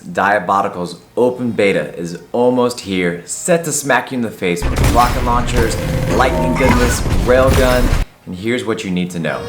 Diabotical's open beta is almost here, set to smack you in the face with rocket launchers, lightning goodness, railgun, and here's what you need to know.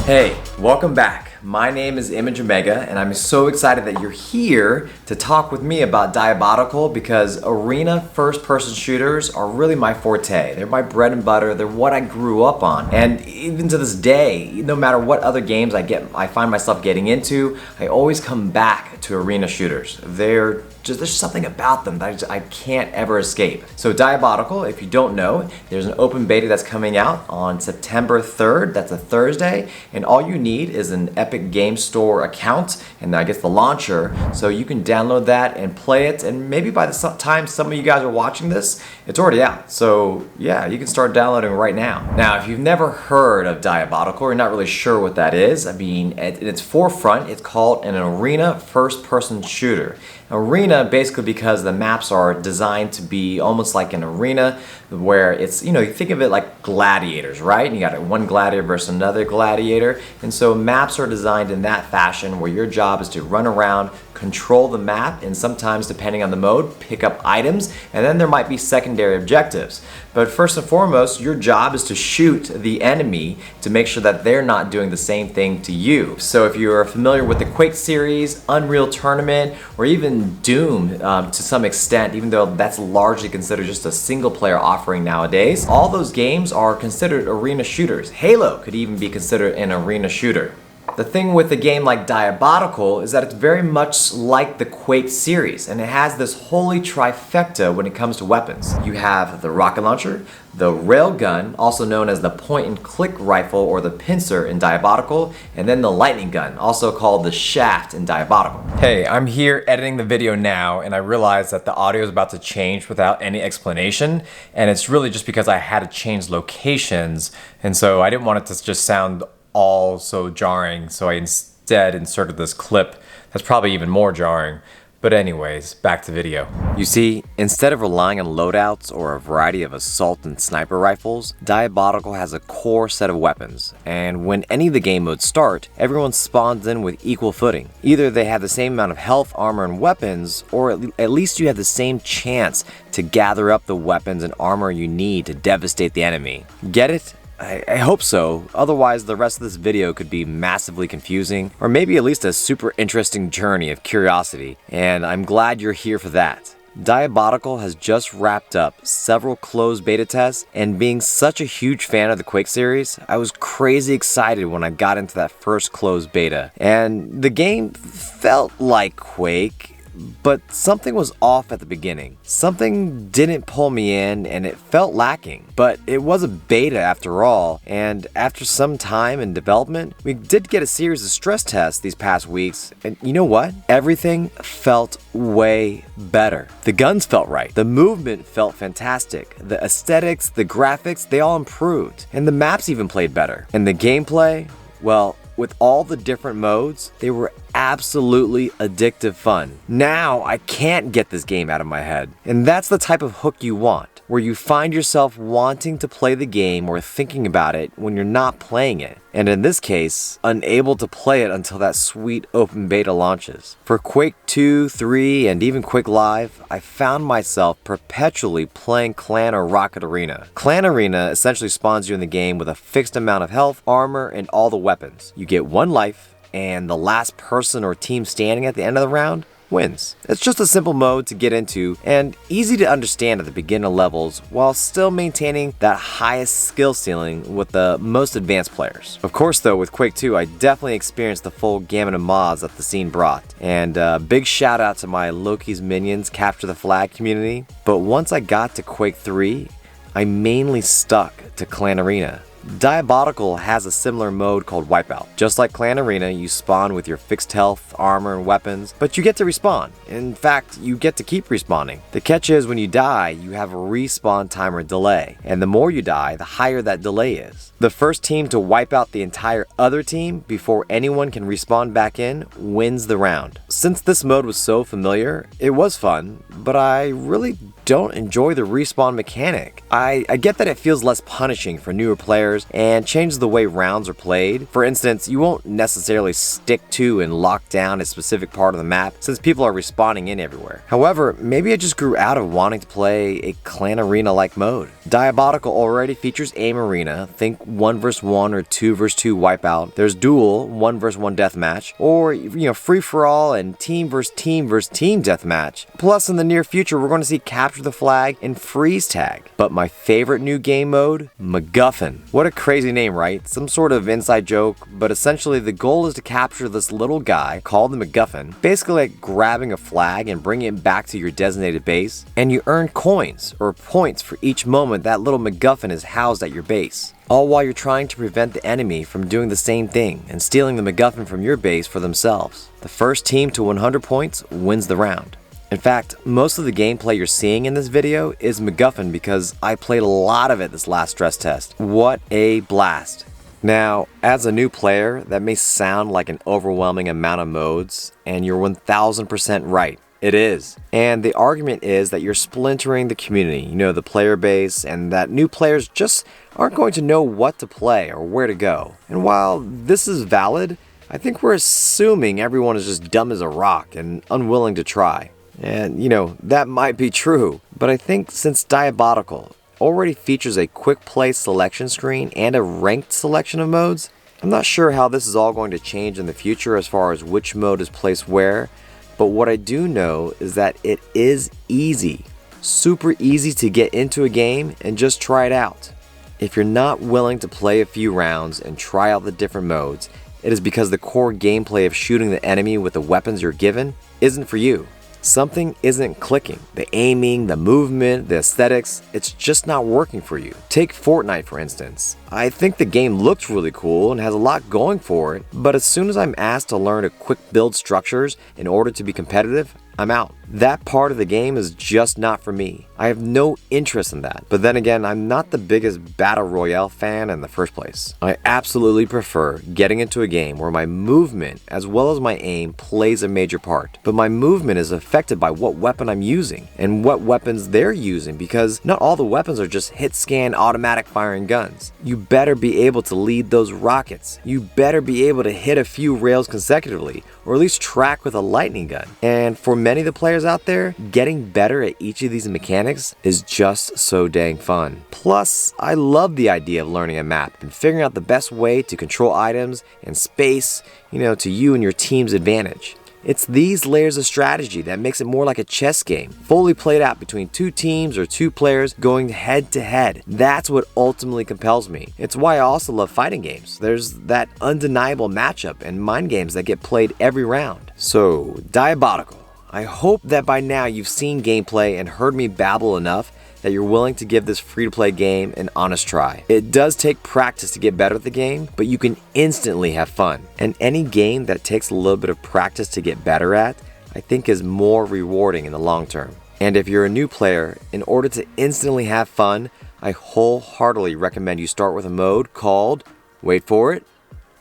Hey, welcome back. My name is Image Omega, and I'm so excited that you're here to talk with me about Diabotical because arena first-person shooters are really my forte. They're my bread and butter. They're what I grew up on. And even to this day, no matter what other games I find myself getting into, I always come back to arena shooters. There's something about them that I can't ever escape. So Diabotical, if you don't know, there's an open beta that's coming out on September 3rd. That's a Thursday. And all you need is an Epic Game Store account and I guess the launcher. So you can download that and play it. And maybe by the time some of you guys are watching this, it's already out. So yeah, you can start downloading right now. Now, if you've never heard of Diabotical, or you're not really sure what that is, I mean, at its forefront, it's called an arena first-person shooter. Arena basically because the maps are designed to be almost like an arena where it's, you think of it like gladiators, right? And you got one gladiator versus another gladiator. And so maps are designed in that fashion where your job is to run around, control the map, and sometimes, depending on the mode, pick up items, and then there might be secondary objectives. But first and foremost, your job is to shoot the enemy to make sure that they're not doing the same thing to you. So if you're familiar with the Quake series, Unreal Tournament, or even Doom to some extent, even though that's largely considered just a single player offering nowadays, all those games are considered arena shooters. Halo could even be considered an arena shooter. The thing with a game like Diabotical is that it's very much like the Quake series, and it has this holy trifecta when it comes to weapons. You have the rocket launcher, the railgun, also known as the point-and-click rifle or the pincer in Diabotical, and then the lightning gun, also called the shaft in Diabotical. Hey, I'm here editing the video now, and I realized that the audio is about to change without any explanation, and it's really just because I had to change locations, and so I didn't want it to just sound all so jarring, so I instead inserted this clip that's probably even more jarring. But anyways, back to video. You see, instead of relying on loadouts or a variety of assault and sniper rifles, Diabotical has a core set of weapons, and when any of the game modes start, everyone spawns in with equal footing. Either they have the same amount of health, armor, and weapons, or at least you have the same chance to gather up the weapons and armor you need to devastate the enemy. Get it? I hope so, otherwise the rest of this video could be massively confusing, or maybe at least a super interesting journey of curiosity, and I'm glad you're here for that. Diabotical has just wrapped up several closed beta tests, and being such a huge fan of the Quake series, I was crazy excited when I got into that first closed beta. And the game felt like Quake, but something was off at the beginning. Something didn't pull me in and it felt lacking. But it was a beta after all, and after some time in development, we did get a series of stress tests these past weeks, and you know what? Everything felt way better. The guns felt right. The movement felt fantastic. The aesthetics, the graphics, they all improved. And the maps even played better. And the gameplay, well, with all the different modes, they were absolutely addictive fun. Now, I can't get this game out of my head. And that's the type of hook you want, where you find yourself wanting to play the game or thinking about it when you're not playing it. And in this case, unable to play it until that sweet open beta launches. For Quake 2, 3, and even Quake Live, I found myself perpetually playing Clan or Rocket Arena. Clan Arena essentially spawns you in the game with a fixed amount of health, armor, and all the weapons. You get one life, and the last person or team standing at the end of the round wins. It's just a simple mode to get into and easy to understand at the beginner levels while still maintaining that highest skill ceiling with the most advanced players. Of course though, with Quake 2 I definitely experienced the full gamut of mods that the scene brought, and big shout out to my Loki's Minions Capture the Flag community. But once I got to Quake 3, I mainly stuck to Clan Arena. Diabotical has a similar mode called Wipeout. Just like Clan Arena, you spawn with your fixed health, armor, and weapons, but you get to respawn. In fact, you get to keep respawning. The catch is when you die, you have a respawn timer delay, and the more you die, the higher that delay is. The first team to wipe out the entire other team before anyone can respawn back in wins the round. Since this mode was so familiar, it was fun, but I really don't enjoy the respawn mechanic. I get that it feels less punishing for newer players and changes the way rounds are played. For instance, you won't necessarily stick to and lock down a specific part of the map since people are respawning in everywhere. However, maybe I just grew out of wanting to play a Clan Arena-like mode. Diabotical already features aim arena, think 1 vs 1 or 2 vs 2 wipeout. There's duel, 1 vs 1 deathmatch, or free-for-all and team vs team deathmatch. Plus, in the near future, we're going to see capture the flag and freeze tag. But my favorite new game mode, MacGuffin. What a crazy name, right? Some sort of inside joke, but essentially the goal is to capture this little guy called the MacGuffin, basically like grabbing a flag and bringing it back to your designated base, and you earn coins or points for each moment that little MacGuffin is housed at your base. All while you're trying to prevent the enemy from doing the same thing and stealing the MacGuffin from your base for themselves. The first team to 100 points wins the round. In fact, most of the gameplay you're seeing in this video is MacGuffin because I played a lot of it this last stress test. What a blast. Now, as a new player, that may sound like an overwhelming amount of modes, and you're 1000% right. It is. And the argument is that you're splintering the community, the player base, and that new players just aren't going to know what to play or where to go. And while this is valid, I think we're assuming everyone is just dumb as a rock and unwilling to try. And, that might be true, but I think since Diabotical already features a quick play selection screen and a ranked selection of modes, I'm not sure how this is all going to change in the future as far as which mode is placed where, but what I do know is that it is easy, super easy to get into a game and just try it out. If you're not willing to play a few rounds and try out the different modes, it is because the core gameplay of shooting the enemy with the weapons you're given isn't for you. Something isn't clicking. The aiming, the movement, the aesthetics, it's just not working for you. Take Fortnite for instance. I think the game looks really cool and has a lot going for it, but as soon as I'm asked to learn to quick build structures in order to be competitive, I'm out. That part of the game is just not for me. I have no interest in that. But then again, I'm not the biggest Battle Royale fan in the first place. I absolutely prefer getting into a game where my movement as well as my aim plays a major part. But my movement is affected by what weapon I'm using and what weapons they're using, because not all the weapons are just hit scan automatic firing guns. You better be able to lead those rockets. You better be able to hit a few rails consecutively, or at least track with a lightning gun. And for many of the players out there, getting better at each of these mechanics is just so dang fun. Plus, I love the idea of learning a map and figuring out the best way to control items and space, to you and your team's advantage. It's these layers of strategy that makes it more like a chess game, fully played out between two teams or two players going head to head. That's what ultimately compels me. It's why I also love fighting games. There's that undeniable matchup and mind games that get played every round. So, Diabotical. I hope that by now you've seen gameplay and heard me babble enough that you're willing to give this free-to-play game an honest try. It does take practice to get better at the game, but you can instantly have fun. And any game that takes a little bit of practice to get better at, I think is more rewarding in the long term. And if you're a new player, in order to instantly have fun, I wholeheartedly recommend you start with a mode called, wait for it,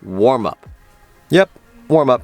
Warm Up. Yep, Warm Up.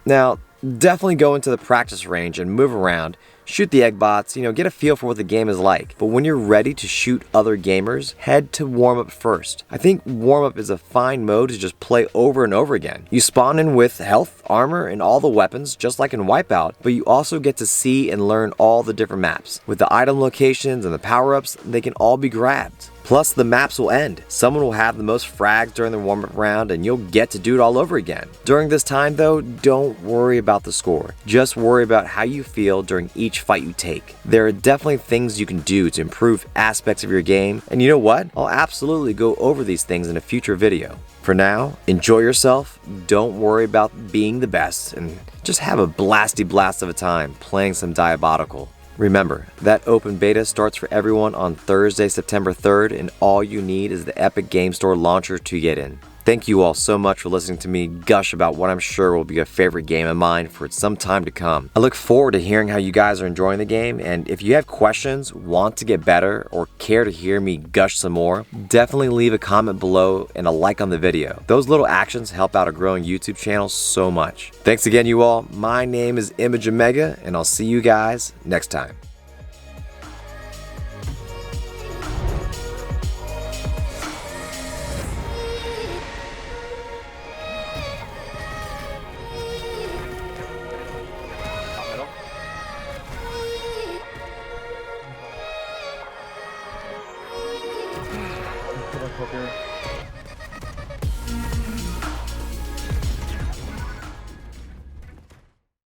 Now, definitely go into the practice range and move around, shoot the egg bots, get a feel for what the game is like. But when you're ready to shoot other gamers, head to Warm Up first. I think Warm Up is a fine mode to just play over and over again. You spawn in with health, armor, and all the weapons, just like in Wipeout, but you also get to see and learn all the different maps. With the item locations and the power-ups, they can all be grabbed. Plus, the maps will end. Someone will have the most frags during the warm-up round, and you'll get to do it all over again. During this time, though, don't worry about the score. Just worry about how you feel during each fight you take. There are definitely things you can do to improve aspects of your game, and you know what? I'll absolutely go over these things in a future video. For now, enjoy yourself, don't worry about being the best, and just have a blasty blast of a time playing some Diabotical. Remember, that open beta starts for everyone on Thursday, September 3rd, and all you need is the Epic Game Store launcher to get in. Thank you all so much for listening to me gush about what I'm sure will be a favorite game of mine for some time to come. I look forward to hearing how you guys are enjoying the game, and if you have questions, want to get better, or care to hear me gush some more, definitely leave a comment below and a like on the video. Those little actions help out a growing YouTube channel so much. Thanks again, you all. My name is Image Omega, and I'll see you guys next time. Poker.